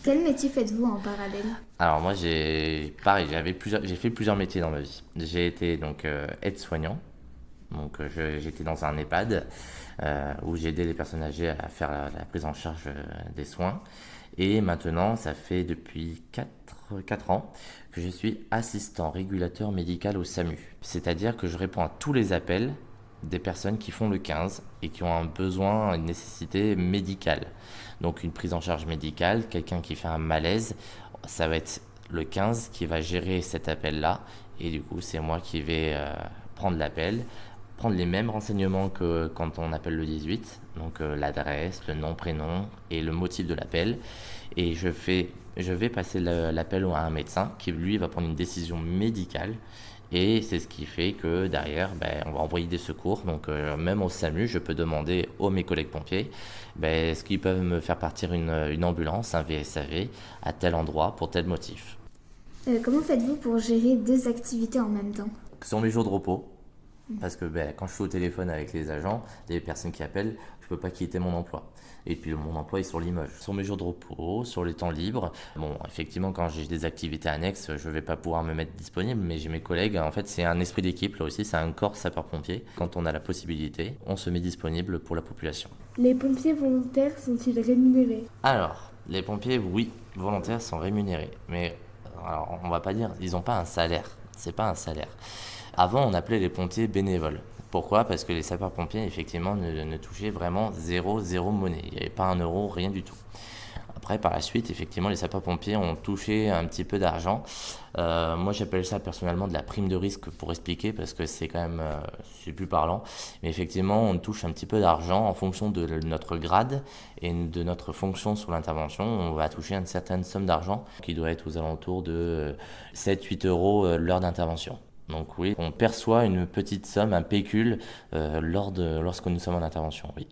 Quel métier faites-vous en parallèle? Alors moi pareil, j'ai fait plusieurs métiers dans ma vie. J'ai été donc aide-soignant, donc j'étais dans un EHPAD où j'ai aidé les personnes âgées à faire la prise en charge des soins. Et maintenant, ça fait depuis 4 ans que je suis assistant régulateur médical au SAMU. C'est-à-dire que je réponds à tous les appels des personnes qui font le 15 et qui ont un besoin, une nécessité médicale. Donc une prise en charge médicale, quelqu'un qui fait un malaise, ça va être le 15 qui va gérer cet appel-là. Et du coup, c'est moi qui vais prendre l'appel, prendre les mêmes renseignements que quand on appelle le 18, donc l'adresse, le nom, prénom et le motif de l'appel. Et je vais passer l'appel à un médecin qui lui va prendre une décision médicale. Et c'est ce qui fait que derrière, on va envoyer des secours. Donc même au SAMU, je peux demander aux mes collègues pompiers est-ce qu'ils peuvent me faire partir une ambulance, un VSAV, à tel endroit pour tel motif. Comment faites-vous pour gérer deux activités en même temps? Sur mes jours de repos, parce que quand je suis au téléphone avec les agents, les personnes qui appellent, je peux pas quitter mon emploi. Et puis mon emploi est sur Limoges. Sur mes jours de repos, sur les temps libres, bon, effectivement, quand j'ai des activités annexes, je vais pas pouvoir me mettre disponible, mais j'ai mes collègues. En fait, c'est un esprit d'équipe, là aussi, c'est un corps sapeur-pompier. Quand on a la possibilité, on se met disponible pour la population. Les pompiers volontaires sont-ils rémunérés? Alors, les pompiers, oui, volontaires sont rémunérés, mais alors, on va pas dire, ils n'ont pas un salaire. C'est pas un salaire. Avant, on appelait les pompiers bénévoles. Pourquoi? Parce que les sapeurs-pompiers, effectivement, ne touchaient vraiment zéro monnaie. Il n'y avait pas un euro, rien du tout. Après, par la suite, effectivement, les sapeurs-pompiers ont touché un petit peu d'argent. Moi, j'appelle ça personnellement de la prime de risque pour expliquer, parce que c'est quand même, c'est plus parlant. Mais effectivement, on touche un petit peu d'argent en fonction de notre grade et de notre fonction sur l'intervention. On va toucher une certaine somme d'argent qui doit être aux alentours de 7-8 euros l'heure d'intervention. Donc oui, on perçoit une petite somme, un pécule, lorsque nous sommes en intervention, oui.